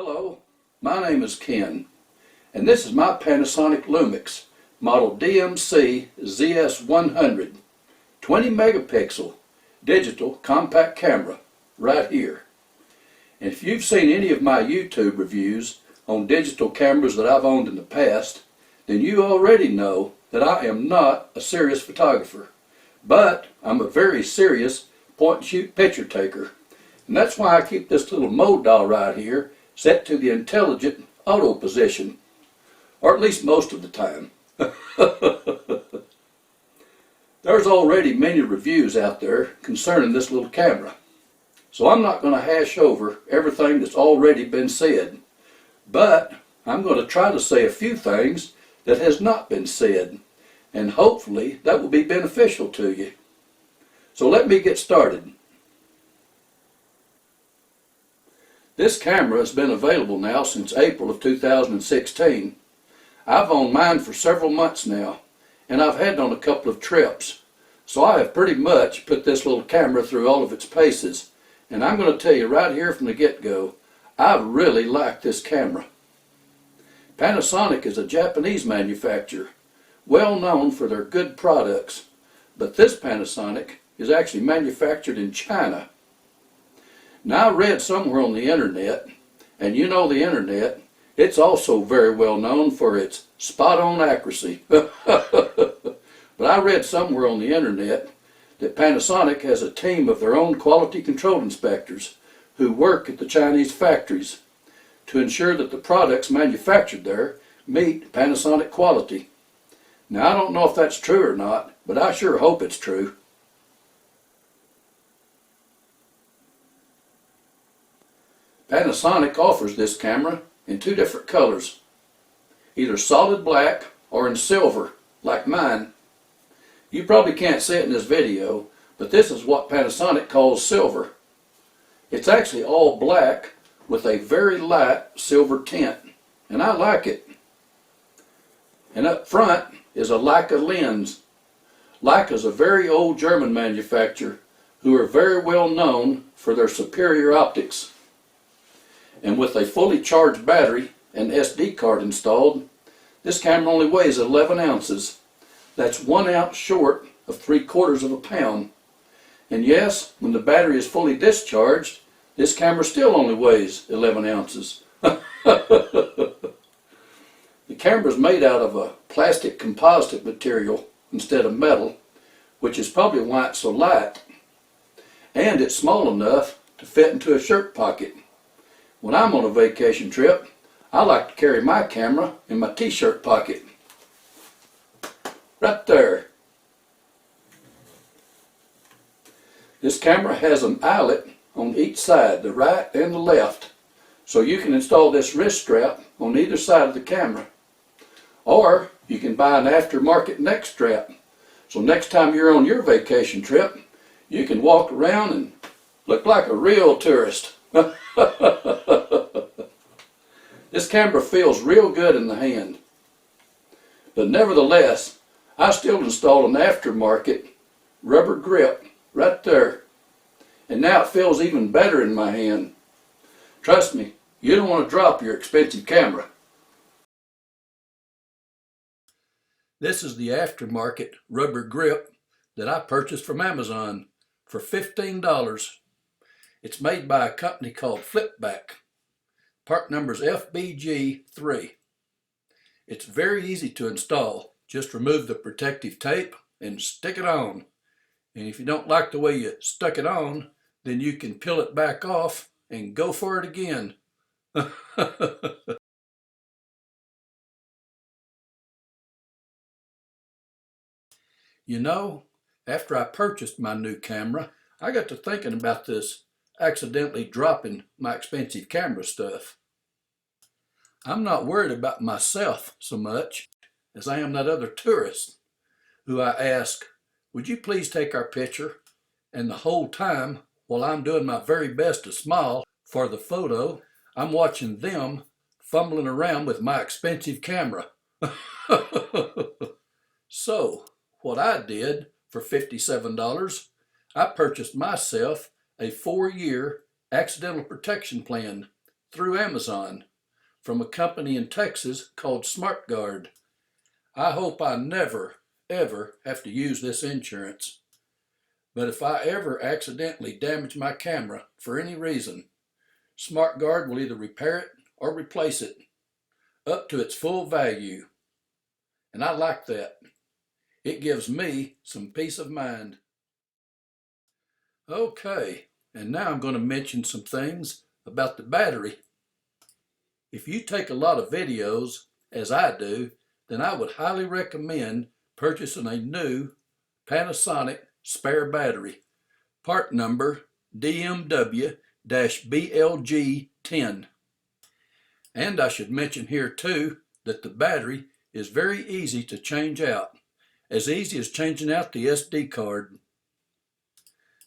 Hello, my name is Ken, and this is my Panasonic Lumix model DMC ZS100 20 megapixel digital compact camera right here. And if you've seen any of my YouTube reviews on digital cameras that I've owned in the past, then you already know that I am not a serious photographer, but I'm a very serious point-and-shoot picture taker. And that's why I keep this little mode dial right here set to the intelligent auto position, or at least most of the time. There's already many reviews out there concerning this little camera, so I'm not going to hash over everything that's already been said, but I'm going to try to say a few things that has not been said, and hopefully that will be beneficial to you. So let me get started. This camera has been available now since April of 2016. I've owned mine for several months now, and I've had it on a couple of trips. So I have pretty much put this little camera through all of its paces. And I'm going to tell you right here from the get-go, I really like this camera. Panasonic is a Japanese manufacturer, well known for their good products. But this Panasonic is actually manufactured in China. Now, I read somewhere on the internet, and you know the internet, it's also very well known for its spot-on accuracy. But I read somewhere on the internet that Panasonic has a team of their own quality control inspectors who work at the Chinese factories to ensure that the products manufactured there meet Panasonic quality. Now, I don't know if that's true or not, but I sure hope it's true. Panasonic offers this camera in two different colors, either solid black or in silver, like mine. You probably can't see it in this video, but this is what Panasonic calls silver. It's actually all black with a very light silver tint, and I like it. And up front is a Leica lens. Leica is a very old German manufacturer who are very well known for their superior optics. And with a fully charged battery and SD card installed, this camera only weighs 11 ounces. That's 1 ounce short of 3/4 of a pound. And yes, when the battery is fully discharged, this camera still only weighs 11 ounces. The camera is made out of a plastic composite material instead of metal, which is probably why it's so light. And it's small enough to fit into a shirt pocket. When I'm on a vacation trip, I like to carry my camera in my t-shirt pocket. Right there. This camera has an eyelet on each side, the right and the left, so you can install this wrist strap on either side of the camera. Or you can buy an aftermarket neck strap, so next time you're on your vacation trip, you can walk around and look like a real tourist. This camera feels real good in the hand. But nevertheless, I still installed an aftermarket rubber grip right there. And now it feels even better in my hand. Trust me, you don't want to drop your expensive camera. This is the aftermarket rubber grip that I purchased from Amazon for $15. It's made by a company called Flipback. Part number is FBG3. It's very easy to install. Just remove the protective tape and stick it on. And if you don't like the way you stuck it on, then you can peel it back off and go for it again. You know, after I purchased my new camera, I got to thinking about this accidentally dropping my expensive camera stuff. I'm not worried about myself so much as I am that other tourist who I ask, would you please take our picture? And the whole time, while I'm doing my very best to smile for the photo, I'm watching them fumbling around with my expensive camera. So, what I did for $57, I purchased myself a 4-year accidental protection plan through Amazon from a company in Texas called SmartGuard. I hope I never, ever have to use this insurance. But if I ever accidentally damage my camera for any reason, SmartGuard will either repair it or replace it up to its full value. And I like that. It gives me some peace of mind. Okay, and now I'm going to mention some things about the battery. If you take a lot of videos, as I do, then I would highly recommend purchasing a new Panasonic spare battery, part number DMW-BLG10. And I should mention here too that the battery is very easy to change out, as easy as changing out the SD card.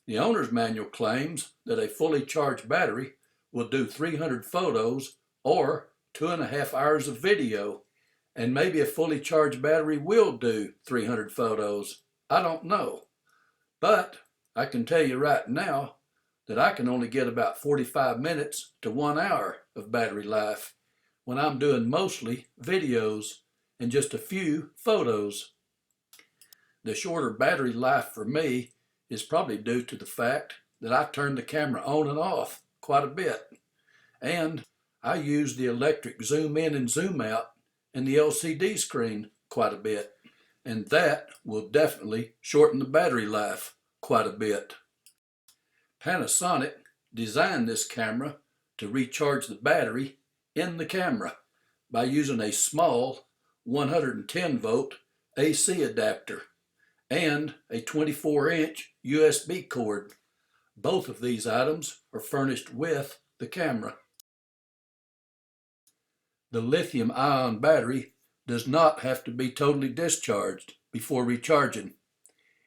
The owner's manual claims that a fully charged battery will do 300 photos or 2.5 hours of video, and maybe a fully charged battery will do 300 photos. I don't know. But I can tell you right now that I can only get about 45 minutes to 1 hour of battery life when I'm doing mostly videos and just a few photos. The shorter battery life for me is probably due to the fact that I turn the camera on and off quite a bit, and I use the electric zoom in and zoom out and the LCD screen quite a bit, and that will definitely shorten the battery life quite a bit. Panasonic designed this camera to recharge the battery in the camera by using a small 110 volt AC adapter and a 24-inch USB cord. Both of these items are furnished with the camera. The lithium-ion battery does not have to be totally discharged before recharging.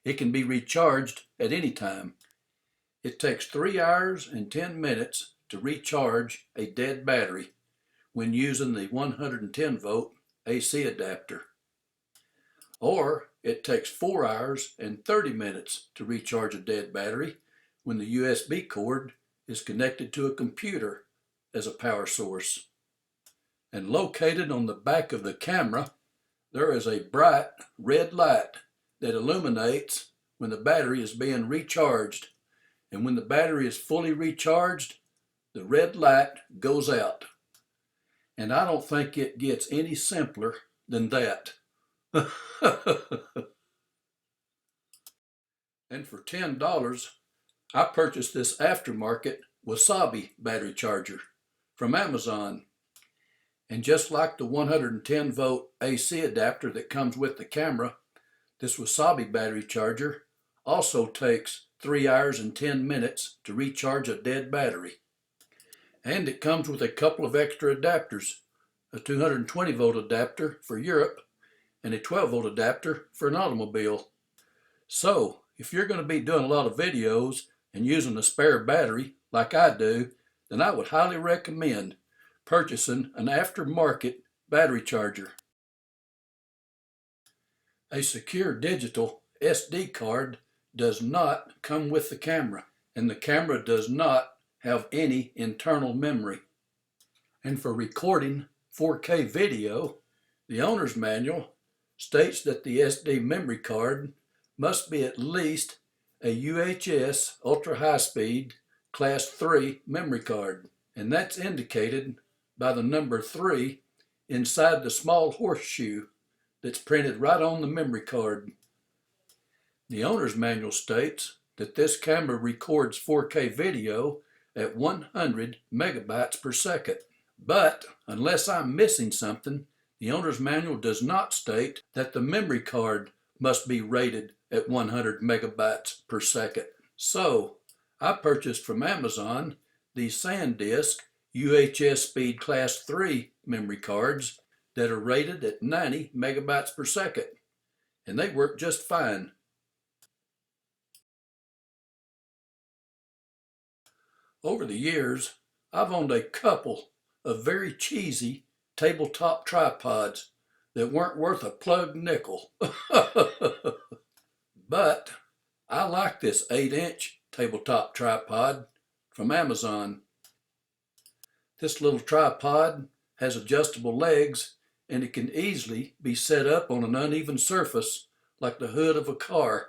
It can be recharged at any time. It takes 3 hours and 10 minutes to recharge a dead battery when using the 110 volt AC adapter. Or it takes 4 hours and 30 minutes to recharge a dead battery when the USB cord is connected to a computer as a power source. And located on the back of the camera, there is a bright red light that illuminates when the battery is being recharged. And when the battery is fully recharged, the red light goes out. And I don't think it gets any simpler than that. And for $10, I purchased this Aftermarket Wasabi battery charger from Amazon. And just like the 110 volt AC adapter that comes with the camera, this Wasabi battery charger also takes 3 hours and 10 minutes to recharge a dead battery. And it comes with a couple of extra adapters, a 220 volt adapter for Europe and a 12 volt adapter for an automobile. So if you're going to be doing a lot of videos and using a spare battery like I do, then I would highly recommend purchasing an aftermarket battery charger. A secure digital SD card does not come with the camera, and the camera does not have any internal memory. And for recording 4K video, the owner's manual states that the SD memory card must be at least a UHS Ultra High Speed Class 3 memory card, and that's indicated by the number 3 inside the small horseshoe that's printed right on the memory card. The owner's manual states that this camera records 4K video at 100 megabytes per second. But unless I'm missing something, the owner's manual does not state that the memory card must be rated at 100 megabytes per second. So I purchased from Amazon these SanDisk UHS Speed Class 3 memory cards that are rated at 90 megabytes per second, and they work just fine. Over the years, I've owned a couple of very cheesy tabletop tripods that weren't worth a plug nickel. But I like this 8-inch tabletop tripod from Amazon. This little tripod has adjustable legs, and it can easily be set up on an uneven surface like the hood of a car.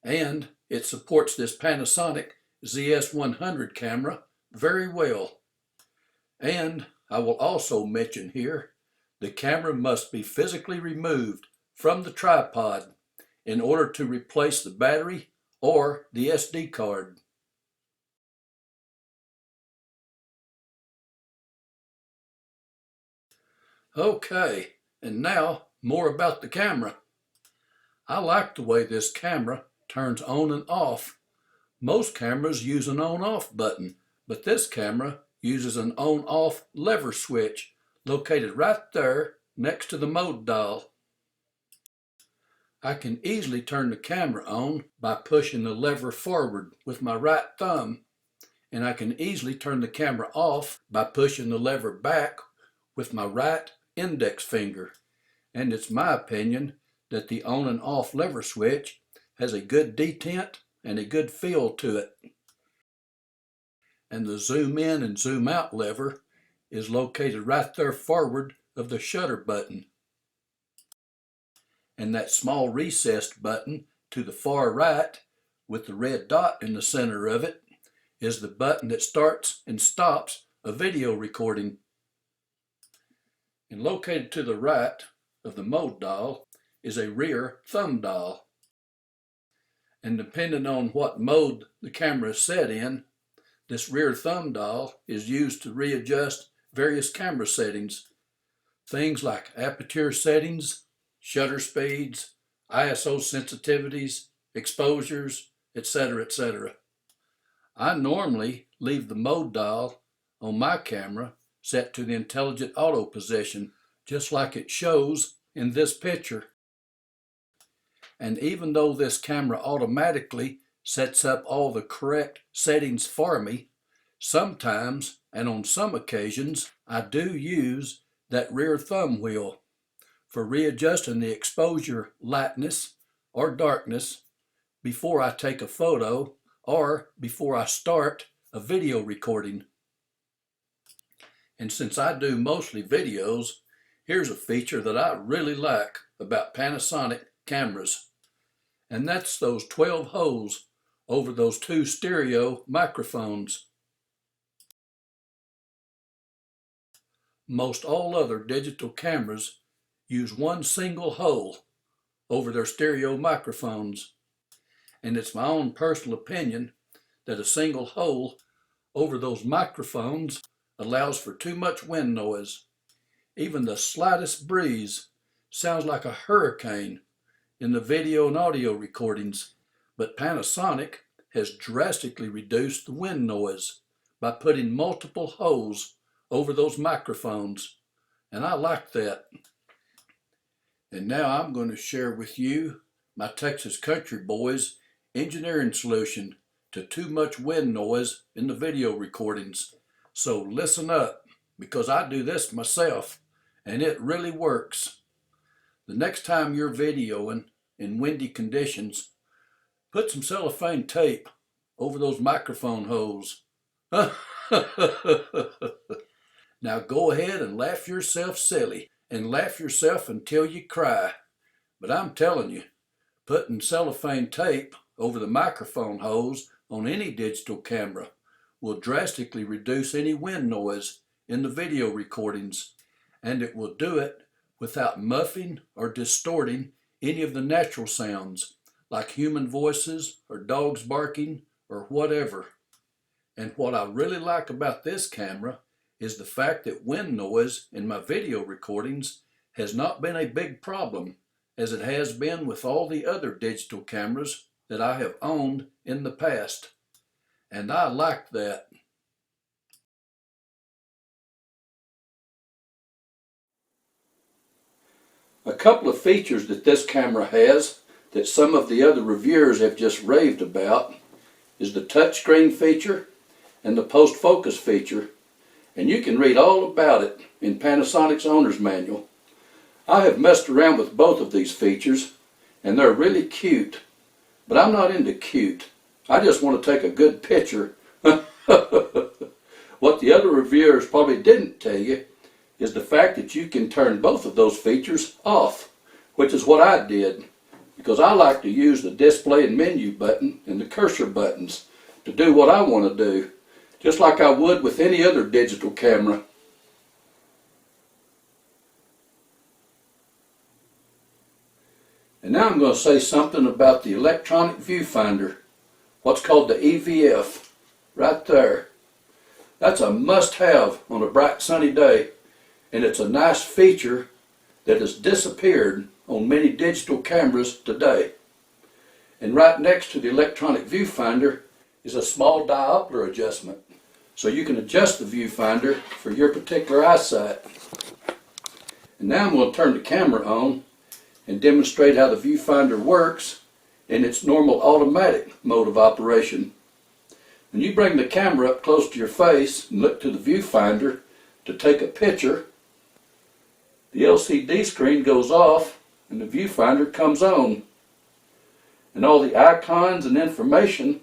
And it supports this Panasonic ZS100 camera very well. And I will also mention here, the camera must be physically removed from the tripod in order to replace the battery or the SD card. Okay, and now more about the camera. I like the way this camera turns on and off. Most cameras use an on-off button, but this camera uses an on-off lever switch located right there next to the mode dial. I can easily turn the camera on by pushing the lever forward with my right thumb, and I can easily turn the camera off by pushing the lever back with my right index finger. And it's my opinion that the on and off lever switch has a good detent and a good feel to it. And the zoom in and zoom out lever is located right there forward of the shutter button. And that small recessed button to the far right with the red dot in the center of it is the button that starts and stops a video recording. And located to the right of the mode dial is a rear thumb dial. And depending on what mode the camera is set in, this rear thumb dial is used to readjust various camera settings. Things like aperture settings, shutter speeds, ISO sensitivities, exposures, etc., etc. I normally leave the mode dial on my camera set to the intelligent auto position, just like it shows in this picture. And even though this camera automatically sets up all the correct settings for me, sometimes and on some occasions I do use that rear thumb wheel for readjusting the exposure lightness or darkness before I take a photo or before I start a video recording. And since I do mostly videos, here's a feature that I really like about Panasonic cameras. And that's those 12 holes over those two stereo microphones. Most all other digital cameras use one single hole over their stereo microphones. And it's my own personal opinion that a single hole over those microphones allows for too much wind noise. Even the slightest breeze sounds like a hurricane in the video and audio recordings, but Panasonic has drastically reduced the wind noise by putting multiple holes over those microphones, and I like that. And now I'm going to share with you my Texas Country Boys engineering solution to too much wind noise in the video recordings. So listen up, because I do this myself, and it really works. The next time you're videoing in windy conditions, put some cellophane tape over those microphone holes. Now go ahead and laugh yourself silly, and laugh yourself until you cry. But I'm telling you, putting cellophane tape over the microphone holes on any digital camera will drastically reduce any wind noise in the video recordings, and it will do it without muffing or distorting any of the natural sounds, like human voices or dogs barking or whatever. And what I really like about this camera is the fact that wind noise in my video recordings has not been a big problem, as it has been with all the other digital cameras that I have owned in the past. And I like that. A couple of features that this camera has that some of the other reviewers have just raved about is the touchscreen feature and the post-focus feature, and you can read all about it in Panasonic's owner's manual. I have messed around with both of these features, and they're really cute, but I'm not into cute. I just want to take a good picture What the other reviewers probably didn't tell you is the fact that you can turn both of those features off, which is what I did, because I like to use the display and menu button and the cursor buttons to do what I want to do, just like I would with any other digital camera. And now I'm going to say something about the electronic viewfinder, what's called the EVF, right there. That's a must-have on a bright sunny day, and it's a nice feature that has disappeared on many digital cameras today. And right next to the electronic viewfinder is a small diopter adjustment, so you can adjust the viewfinder for your particular eyesight. And now I'm going to turn the camera on and demonstrate how the viewfinder works in its normal automatic mode of operation. When you bring the camera up close to your face and look to the viewfinder to take a picture, the LCD screen goes off and the viewfinder comes on. And all the icons and information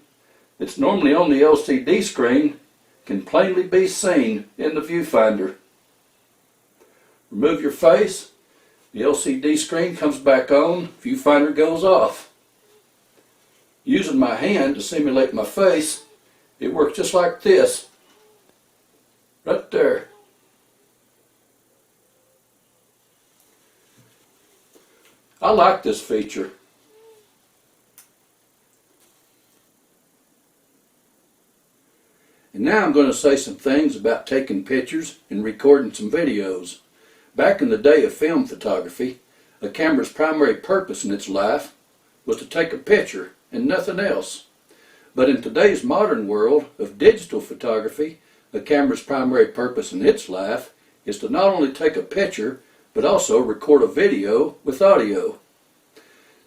that's normally on the LCD screen can plainly be seen in the viewfinder. Remove your face, the LCD screen comes back on, viewfinder goes off. Using my hand to simulate my face, it works just like this, right there. I like this feature. And now I'm going to say some things about taking pictures and recording some videos. Back in the day of film photography, a camera's primary purpose in its life was to take a picture and nothing else. But in today's modern world of digital photography, a camera's primary purpose in its life is to not only take a picture, but also record a video with audio.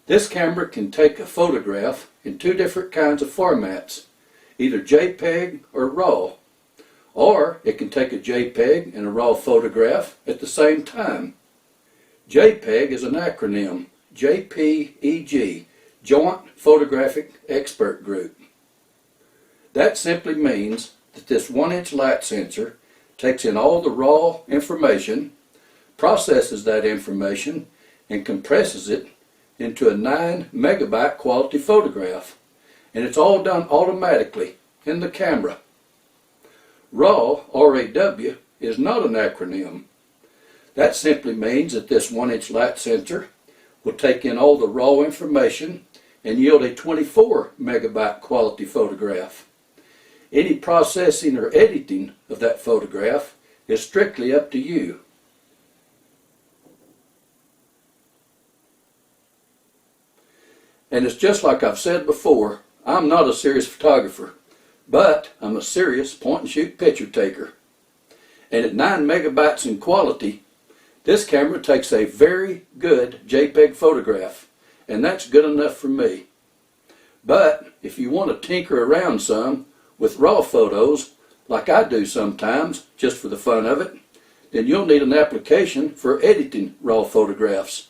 This camera can take a photograph in two different kinds of formats, either JPEG or RAW. Or it can take a JPEG and a RAW photograph at the same time. JPEG is an acronym, JPEG, Joint Photographic Expert Group. That simply means that this 1-inch light sensor takes in all the raw information, processes that information, and compresses it into a 9 megabyte quality photograph. And it's all done automatically in the camera. RAW, R-A-W, is not an acronym. That simply means that this 1-inch light sensor will take in all the raw information and yield a 24 megabyte quality photograph. Any processing or editing of that photograph is strictly up to you. And it's just like I've said before, I'm not a serious photographer, but I'm a serious point-and-shoot picture taker. And at 9 megabytes in quality, this camera takes a very good JPEG photograph, and that's good enough for me. But if you want to tinker around some with raw photos, like I do sometimes, just for the fun of it, then you'll need an application for editing raw photographs.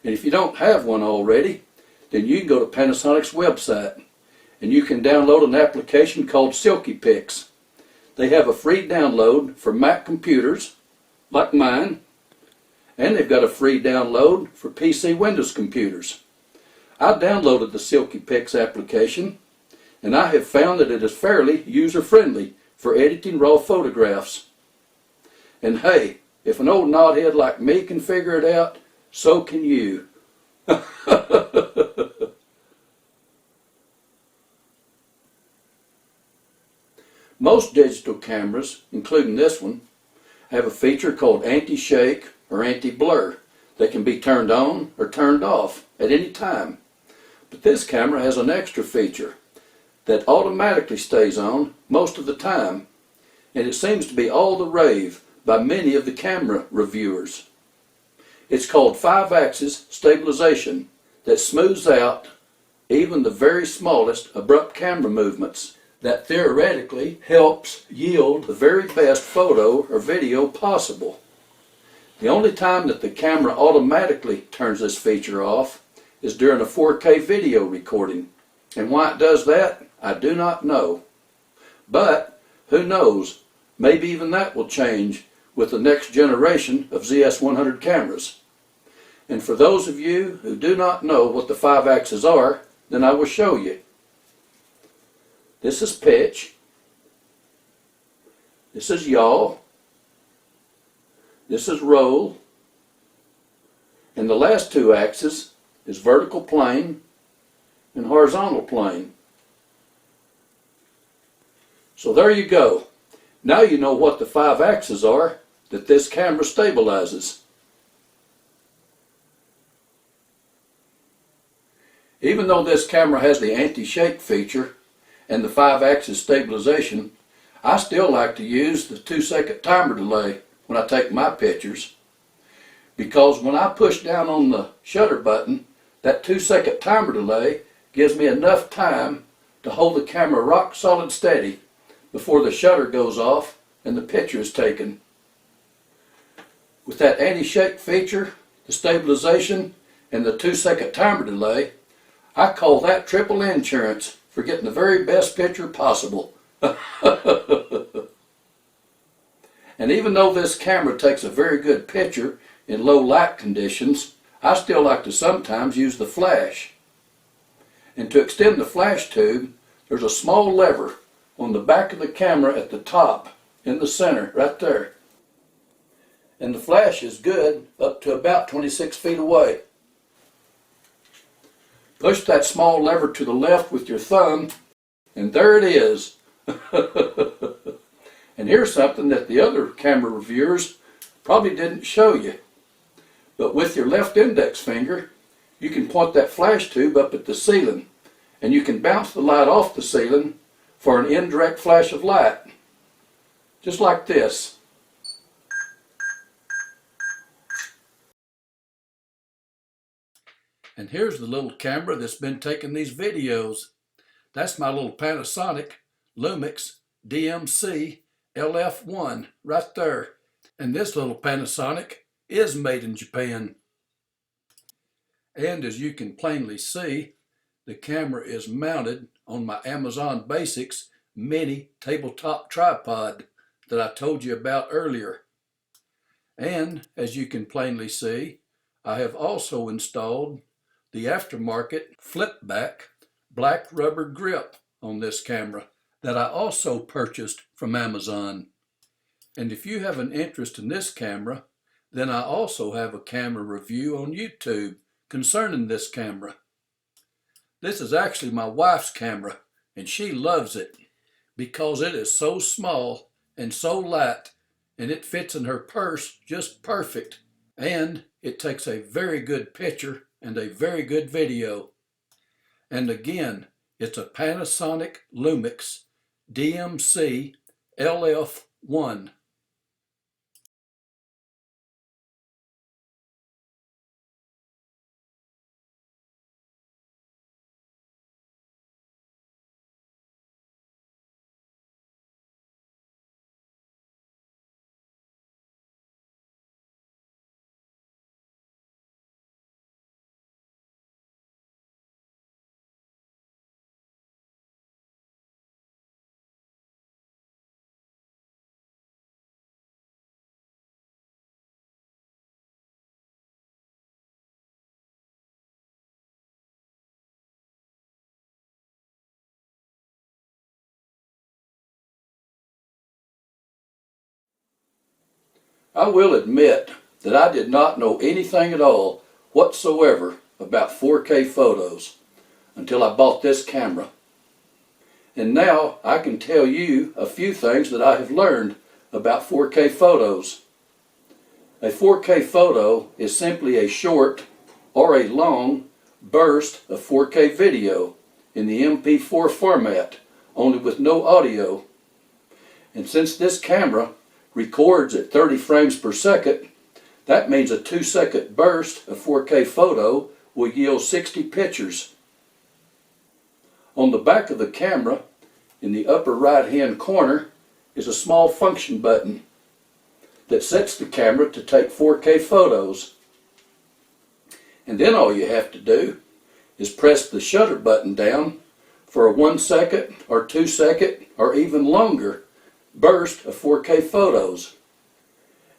And if you don't have one already, then you can go to Panasonic's website, and you can download an application called SilkyPix. They have a free download for Mac computers, like mine, and they've got a free download for PC Windows computers. I downloaded the SilkyPix application, and I have found that it is fairly user-friendly for editing raw photographs. And hey, if an old knothead like me can figure it out, so can you. Most digital cameras, including this one, have a feature called anti-shake or anti-blur that can be turned on or turned off at any time. But this camera has an extra feature that automatically stays on most of the time, and it seems to be all the rave by many of the camera reviewers. It's called 5-axis stabilization that smooths out even the very smallest abrupt camera movements that theoretically helps yield the very best photo or video possible. The only time that the camera automatically turns this feature off is during a 4K video recording. And why it does that, I do not know. But who knows, Maybe even that will change with the next generation of ZS100 cameras. And for those of you who do not know what the 5 axes are, then I will show you. This is pitch. This is yaw. This is roll. And the last 2 axes is vertical plane and horizontal plane. So there you go. Now you know what the 5 axes are that this camera stabilizes. Even though this camera has the anti-shake feature and the 5 axis stabilization, I still like to use the 2-second timer delay when I take my pictures, because when I push down on the shutter button, that 2-second timer delay gives me enough time to hold the camera rock solid steady before the shutter goes off and the picture is taken. With that anti-shake feature, the stabilization, and the 2-second timer delay, I call that triple insurance for getting the very best picture possible. And even though this camera takes a very good picture in low light conditions, I still like to sometimes use the flash. And to extend the flash tube, there's a small lever on the back of the camera at the top, in the center, right there. And the flash is good up to about 26 feet away. Push that small lever to the left with your thumb, and there it is. And here's something that the other camera reviewers probably didn't show you. But with your left index finger, you can point that flash tube up at the ceiling, and you can bounce the light off the ceiling for an indirect flash of light. Just like this. And here's the little camera that's been taking these videos. That's my little Panasonic Lumix DMC LF1 right there. And this little Panasonic is made in Japan. And as you can plainly see, the camera is mounted on my Amazon Basics mini tabletop tripod that I told you about earlier. And as you can plainly see, I have also installed the Aftermarket flip-back black rubber grip on this camera that I also purchased from Amazon. And if you have an interest in this camera, then I also have a camera review on YouTube concerning this camera. This is actually my wife's camera, and she loves it because it is so small and so light, and it fits in her purse just perfect. And it takes a very good picture and a very good video. And again, it's a Panasonic Lumix DMC LF1. I will admit that I did not know anything at all whatsoever about 4K photos until I bought this camera. And now I can tell you a few things that I have learned about 4K photos. A 4K photo is simply a short or a long burst of 4K video in the MP4 format, only with no audio. And since this camera records at 30 frames per second, that means a 2-second burst of 4K photo will yield 60 pictures. On the back of the camera, in the upper right hand corner, is a small function button that sets the camera to take 4K photos. And then all you have to do is press the shutter button down for a 1 second or 2 second or even longer burst of 4K photos.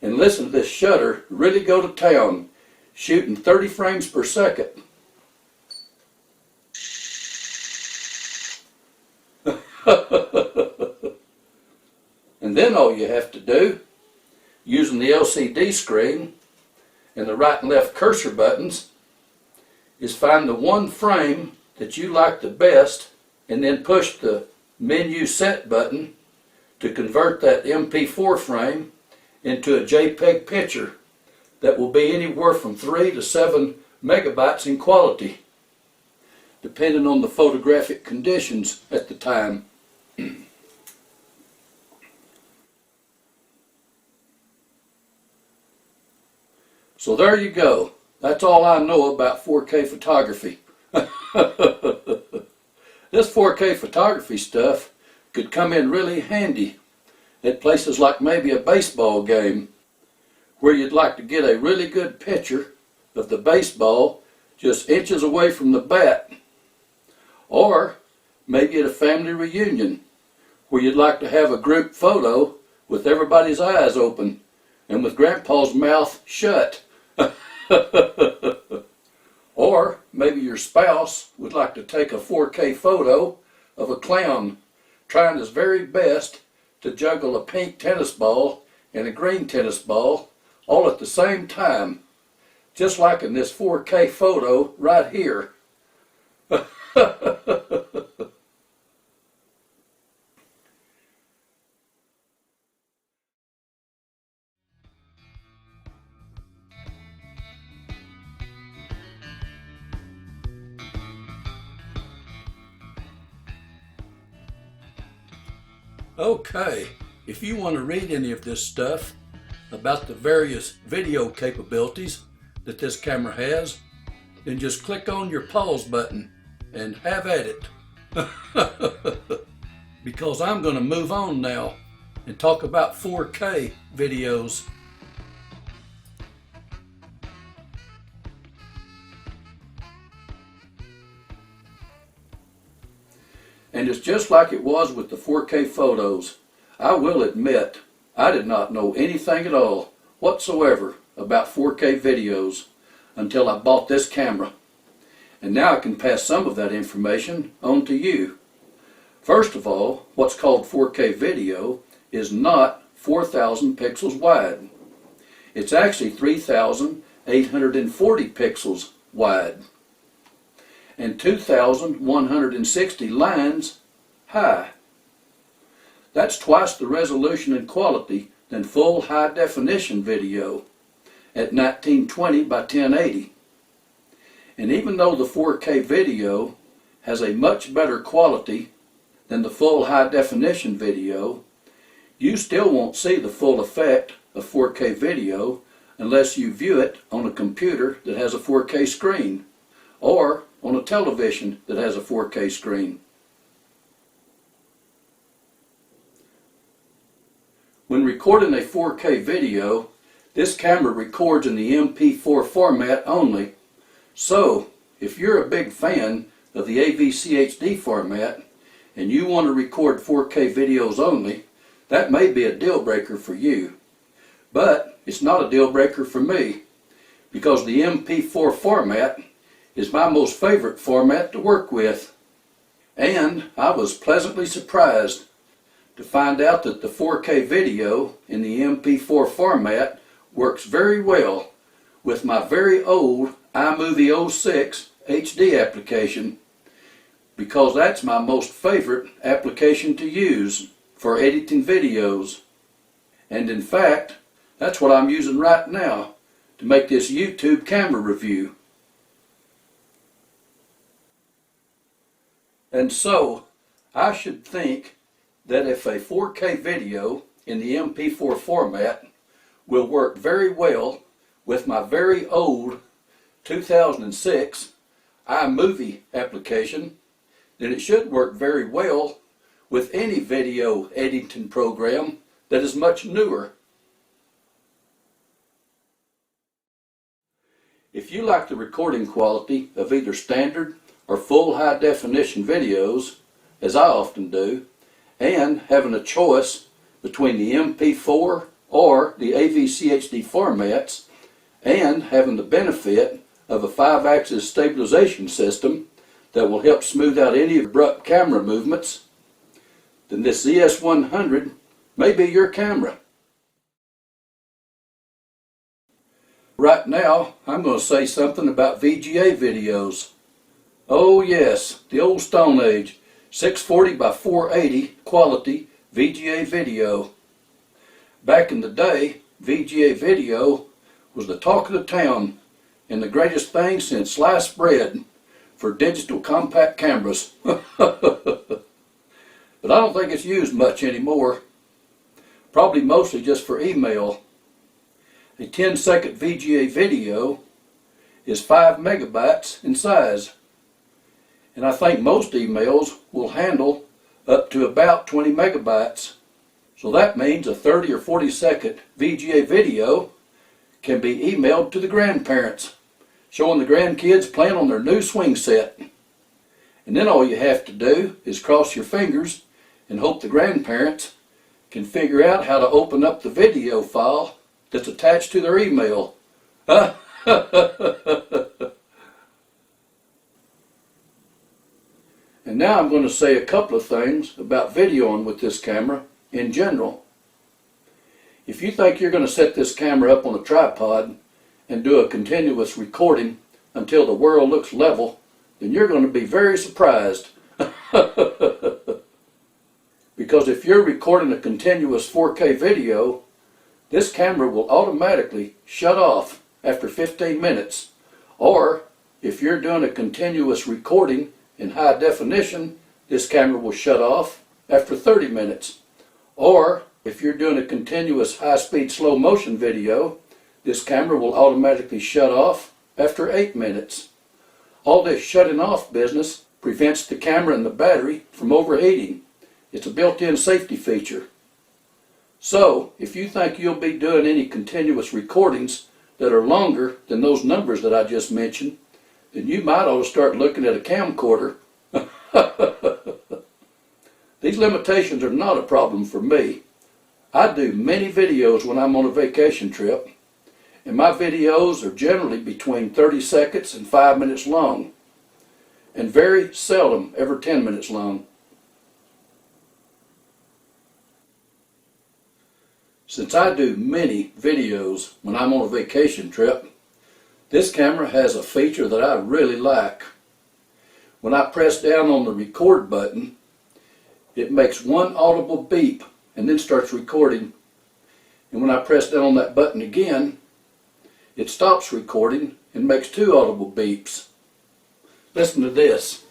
And listen to this shutter really go to town, shooting 30 frames per second. And then all you have to do, using the LCD screen and the right and left cursor buttons, is find the one frame that you like the best and then push the menu set button to convert that MP4 frame into a JPEG picture that will be anywhere from 3 to 7 megabytes in quality, depending on the photographic conditions at the time. So there you go. That's all I know about 4K photography. This 4K photography stuff could come in really handy at places like maybe a baseball game, where you'd like to get a really good picture of the baseball just inches away from the bat. Or maybe at a family reunion, where you'd like to have a group photo with everybody's eyes open and with Grandpa's mouth shut. Or maybe your spouse would like to take a 4K photo of a clown trying his very best to juggle a pink tennis ball and a green tennis ball all at the same time, just like in this 4K photo right here. Okay, if you want to read any of this stuff about the various video capabilities that this camera has, then just click on your pause button and have at it. Because I'm going to move on now and talk about 4K videos. And it's just like it was with the 4K photos. I will admit, I did not know anything at all whatsoever about 4K videos until I bought this camera. And now I can pass some of that information on to you. First of all, what's called 4K video is not 4,000 pixels wide. It's actually 3,840 pixels wide and 2,160 lines high. That's twice the resolution and quality than full high definition video at 1920 by 1080. And even though the 4K video has a much better quality than the full high definition video, you still won't see the full effect of 4K video unless you view it on a computer that has a 4K screen or on a television that has a 4K screen. When recording a 4K video, this camera records in the MP4 format only. So, if you're a big fan of the AVCHD format and you want to record 4K videos only, that may be a deal breaker for you. But it's not a deal breaker for me, because the MP4 format is my most favorite format to work with. And I was pleasantly surprised to find out that the 4K video in the MP4 format works very well with my very old iMovie 06 HD application, because that's my most favorite application to use for editing videos. And in fact, that's what I'm using right now to make this YouTube camera review. And so, I should think that if a 4K video in the MP4 format will work very well with my very old 2006 iMovie application, then it should work very well with any video editing program that is much newer. If you like the recording quality of either standard or full high definition videos, as I often do, and having a choice between the MP4 or the AVCHD formats and having the benefit of a 5-axis stabilization system that will help smooth out any abrupt camera movements, then this ZS100 may be your camera. Right now, I'm going to say something about VGA videos. Oh yes, the old Stone Age 640 by 480 quality VGA video. Back in the day, VGA video was the talk of the town and the greatest thing since sliced bread for digital compact cameras. But I don't think it's used much anymore. Probably mostly just for email. A 10-second VGA video is 5 megabytes in size. And I think most emails will handle up to about 20 megabytes. So that means a 30 or 40-second VGA video can be emailed to the grandparents, showing the grandkids playing on their new swing set. And then all you have to do is cross your fingers and hope the grandparents can figure out how to open up the video file that's attached to their email. And now I'm going to say a couple of things about videoing with this camera in general. If you think you're going to set this camera up on a tripod and do a continuous recording until the world looks level, then you're going to be very surprised. Because if you're recording a continuous 4K video, this camera will automatically shut off after 15 minutes. Or if you're doing a continuous recording in high definition, this camera will shut off after 30 minutes. Or if you're doing a continuous high-speed slow motion video, this camera will automatically shut off after 8 minutes. All this shutting off business prevents the camera and the battery from overheating. It's a built-in safety feature. So, if you think you'll be doing any continuous recordings that are longer than those numbers that I just mentioned, then you might ought to start looking at a camcorder. These limitations are not a problem for me. I do many videos when I'm on a vacation trip, and my videos are generally between 30 seconds and 5 minutes long, and very seldom ever 10 minutes long. Since I do many videos when I'm on a vacation trip, this camera has a feature that I really like. When I press down on the record button, it makes one audible beep and then starts recording. And when I press down on that button again, it stops recording and makes 2 audible beeps. Listen to this.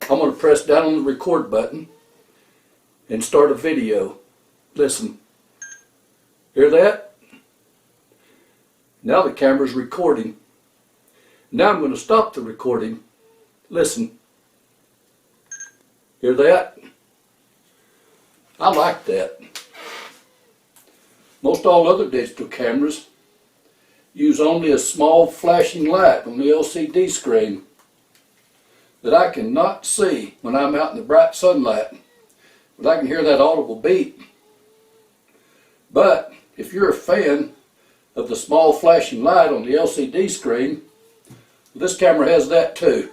I'm going to press down on the record button and start a video. Listen. Hear that? Now the camera's recording. Now I'm going to stop the recording. Listen. Hear that? I like that. Most all other digital cameras use only a small flashing light on the LCD screen that I cannot see when I'm out in the bright sunlight, but I can hear that audible beep. But if you're a fan of the small flashing light on the LCD screen, this camera has that too.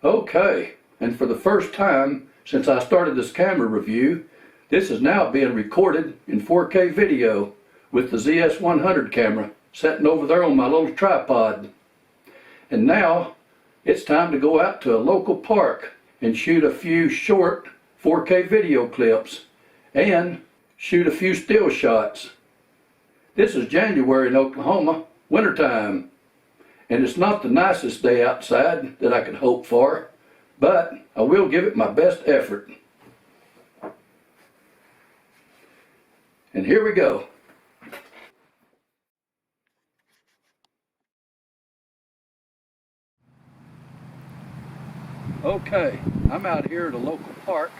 Okay, and for the first time since I started this camera review, this is now being recorded in 4K video with the ZS100 camera sitting over there on my little tripod. And now it's time to go out to a local park and shoot a few short 4K video clips and shoot a few still shots. This is January in Oklahoma, wintertime, and it's not the nicest day outside that I could hope for, but I will give it my best effort. And here we go. Okay, I'm out here at a local park,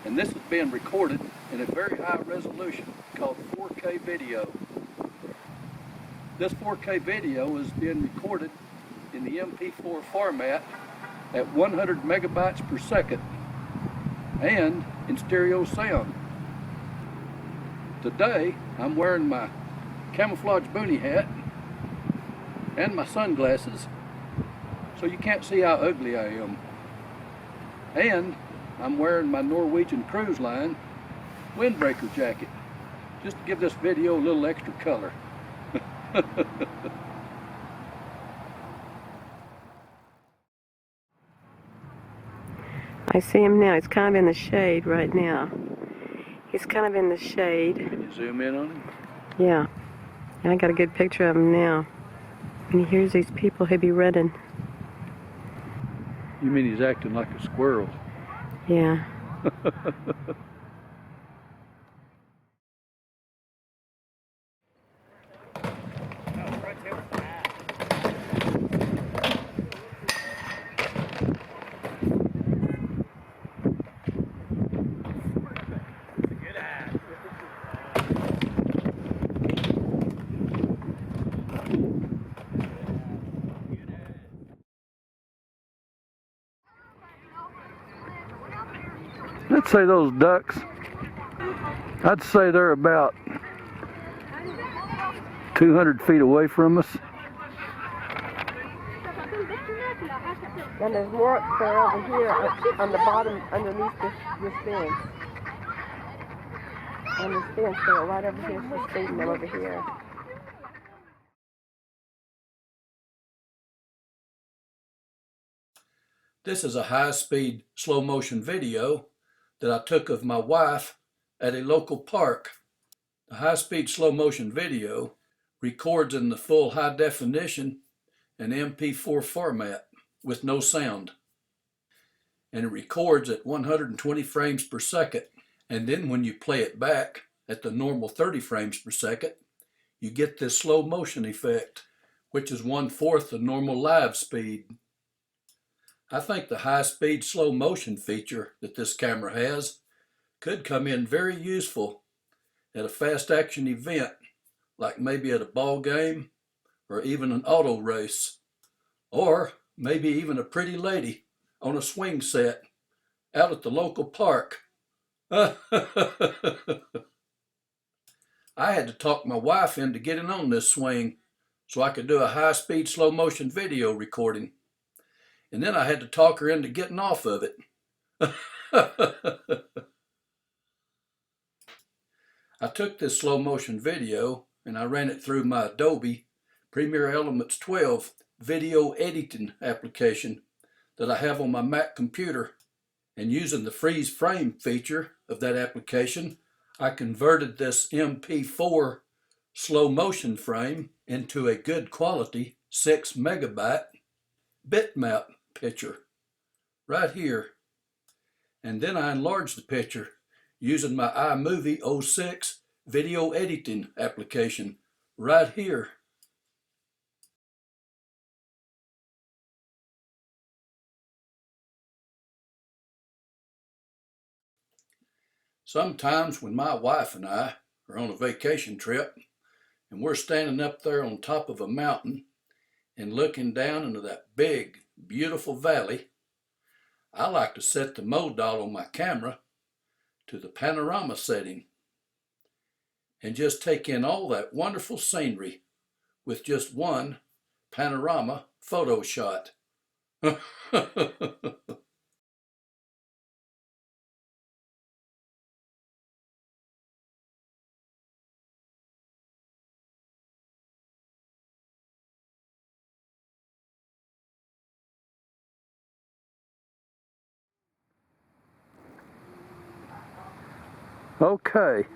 and this is being recorded in a very high resolution called 4K video. This 4K video is being recorded in the MP4 format at 100 megabytes per second and in stereo sound. Today I'm wearing my camouflage boonie hat and my sunglasses so you can't see how ugly I am. And I'm wearing my Norwegian Cruise Line windbreaker jacket just to give this video a little extra color. I see him now. He's kind of in the shade right now. He's kind of in the shade. Can you zoom in on him? Yeah. And I got a good picture of him now. And he hears these people, he'll be running. You mean he's acting like a squirrel? Yeah. Let's say those ducks, I'd say they're about 200 feet away from us. And there's more up there over here on the bottom underneath this fence. On this fence there, right over here, she's feeding them over here. This is a high-speed slow motion video that I took of my wife at a local park. The high-speed slow motion video records in the full high definition and MP4 format with no sound. And it records at 120 frames per second. And then when you play it back at the normal 30 frames per second, you get this slow motion effect, which is 1/4 the normal live speed. I think the high-speed slow motion feature that this camera has could come in very useful at a fast action event, like maybe at a ball game or even an auto race, or maybe even a pretty lady on a swing set out at the local park. I had to talk my wife into getting on this swing so I could do a high-speed slow motion video recording. And then I had to talk her into getting off of it. I took this slow motion video and I ran it through my Adobe Premiere Elements 12 video editing application that I have on my Mac computer. And using the freeze frame feature of that application, I converted this MP4 slow motion frame into a good quality 6 megabyte bitmap picture right here. And then I enlarged the picture using my iMovie 06 video editing application right here. Sometimes when my wife and I are on a vacation trip and we're standing up there on top of a mountain and looking down into that big, beautiful valley, I like to set the mode dial on my camera to the Panorama setting and just take in all that wonderful scenery with just one Panorama photo shot. Okay,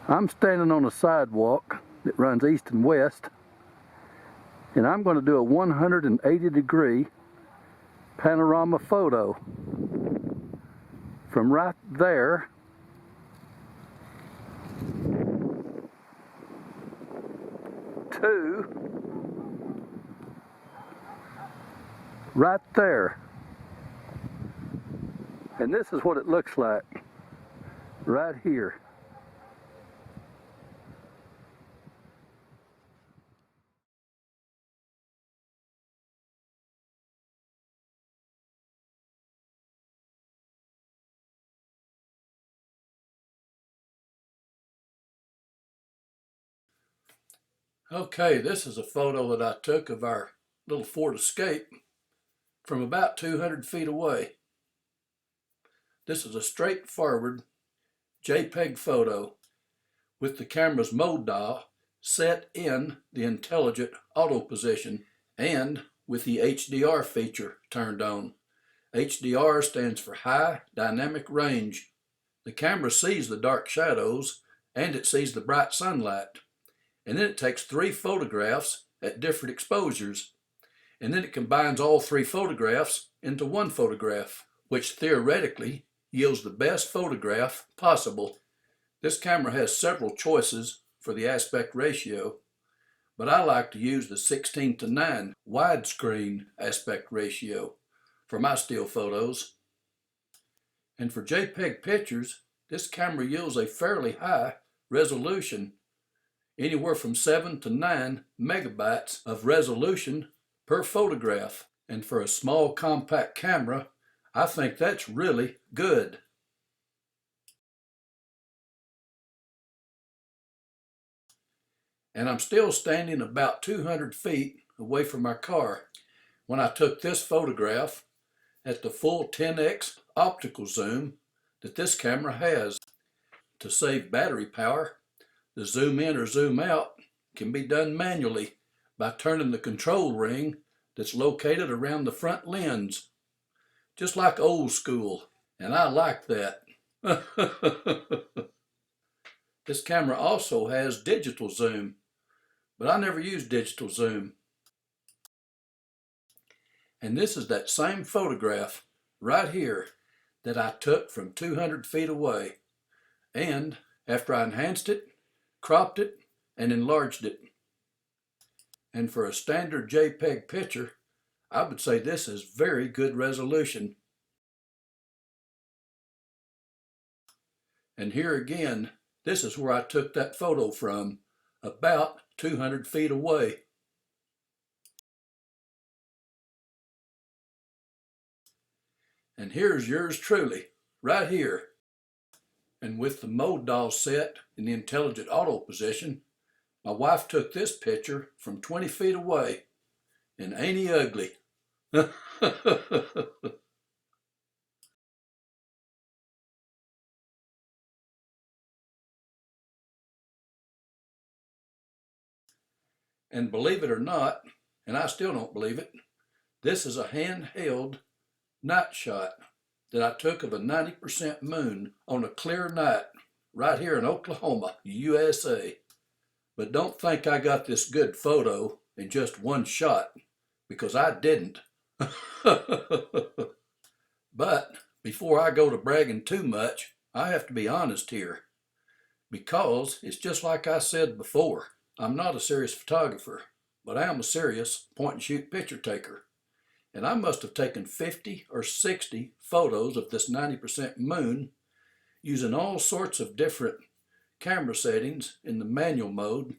I'm standing on a sidewalk that runs east and west, and I'm going to do a 180-degree panorama photo from right there to right there. And this is what it looks like right here. Okay, this is a photo that I took of our little Ford Escape from about 200 feet away. This is a straightforward JPEG photo with the camera's mode dial set in the intelligent auto position and with the HDR feature turned on. HDR stands for High Dynamic Range. The camera sees the dark shadows and it sees the bright sunlight. And then it takes 3 photographs at different exposures. And then it combines all 3 photographs into one photograph, which theoretically yields the best photograph possible. This camera has several choices for the aspect ratio, but I like to use the 16:9 widescreen aspect ratio for my still photos. And for JPEG pictures, this camera yields a fairly high resolution, anywhere from 7 to 9 megabytes of resolution per photograph. And for a small compact camera, I think that's really good. And I'm still standing about 200 feet away from our car when I took this photograph at the full 10x optical zoom that this camera has. To save battery power, the zoom in or zoom out can be done manually by turning the control ring that's located around the front lens, just like old school, and I like that. This camera also has digital zoom, but I never use digital zoom. And this is that same photograph right here that I took from 200 feet away. And after I enhanced it, cropped it, and enlarged it. And for a standard JPEG picture, I would say this is very good resolution. And here again, this is where I took that photo from, about 200 feet away. And here's yours truly, right here. And with the mode dial set in the intelligent auto position, my wife took this picture from 20 feet away. And ain't he ugly? And believe it or not, and I still don't believe it, this is a handheld night shot that I took of a 90% moon on a clear night right here in Oklahoma, USA. But don't think I got this good photo in just one shot, because I didn't. But before I go to bragging too much, I have to be honest here, because it's just like I said before. I'm not a serious photographer, but I am a serious point and shoot picture taker. And I must have taken 50 or 60 photos of this 90% moon using all sorts of different camera settings in the manual mode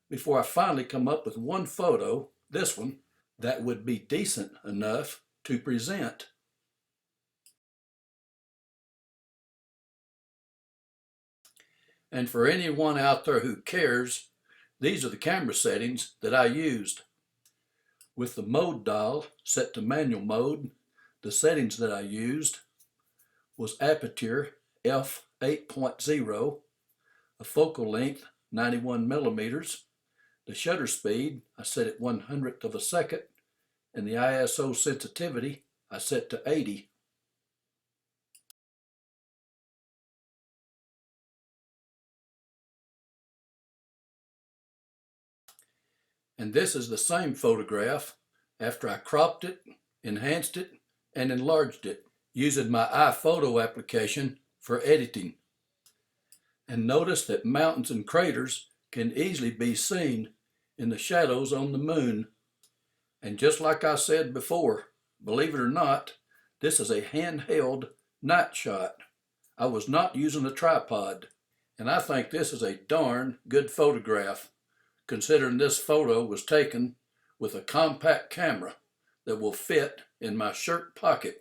before I finally come up with one photo, this one, that would be decent enough to present. And for anyone out there who cares, these are the camera settings that I used. With the mode dial set to manual mode, the settings that I used was aperture f8.0, a focal length 91 millimeters, the shutter speed I set at 1/100th of a second, and the ISO sensitivity I set to 80. And this is the same photograph after I cropped it, enhanced it, and enlarged it using my iPhoto application for editing. And notice that mountains and craters can easily be seen in the shadows on the moon. And just like I said before, believe it or not, this is a handheld night shot. I was not using a tripod. And I think this is a darn good photograph, considering this photo was taken with a compact camera that will fit in my shirt pocket.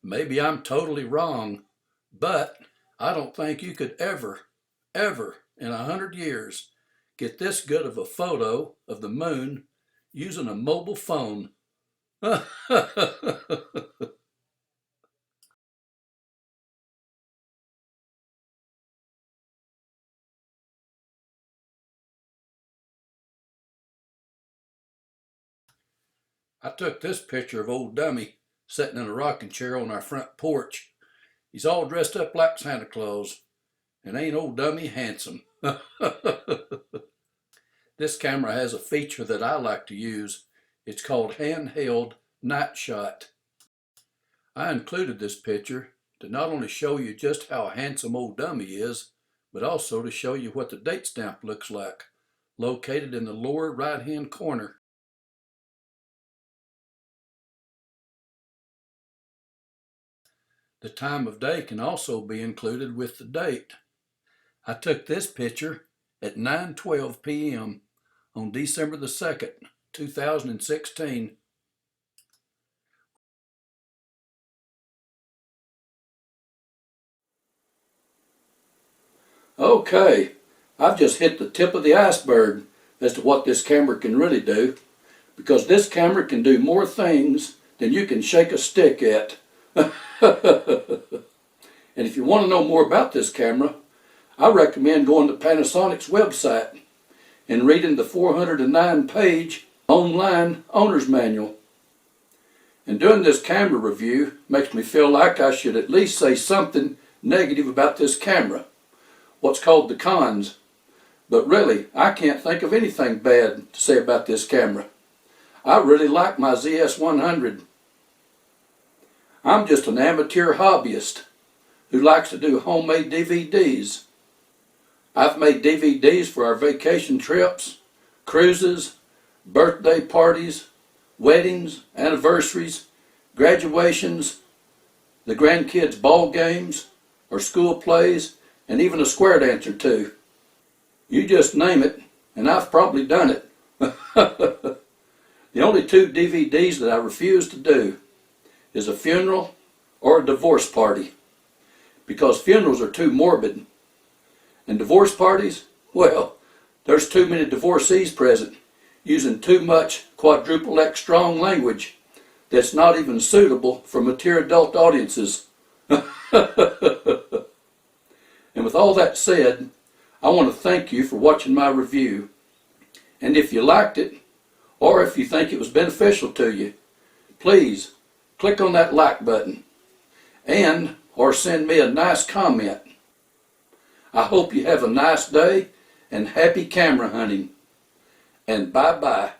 Maybe I'm totally wrong, but I don't think you could ever in 100 years get this good of a photo of the moon using a mobile phone. I took this picture of old Dummy sitting in a rocking chair on our front porch. He's all dressed up like Santa Claus, and ain't old Dummy handsome? This camera has a feature that I like to use. It's called Handheld Night Shot. I included this picture to not only show you just how handsome old Dummy is, but also to show you what the date stamp looks like, located in the lower right-hand corner. The time of day can also be included with the date. I took this picture at 9:12 p.m. on December the 2nd, 2016. Okay, I've just hit the tip of the iceberg as to what this camera can really do, because this camera can do more things than you can shake a stick at. And if you want to know more about this camera, I recommend going to Panasonic's website and reading the 409-page online owner's manual. And doing this camera review makes me feel like I should at least say something negative about this camera, what's called the cons. But really, I can't think of anything bad to say about this camera. I really like my ZS100. I'm just an amateur hobbyist who likes to do homemade DVDs. I've made DVDs for our vacation trips, cruises, birthday parties, weddings, anniversaries, graduations, the grandkids' ball games, or school plays, and even a square dance or two. You just name it, and I've probably done it. The only two DVDs that I refuse to do is a funeral or a divorce party, because funerals are too morbid. And divorce parties, well, there's too many divorcees present using too much quadruple X strong language that's not even suitable for mature adult audiences. And with all that said, I want to thank you for watching my review. And if you liked it, or if you think it was beneficial to you, please click on that like button and or send me a nice comment. I hope you have a nice day and happy camera hunting. And bye-bye.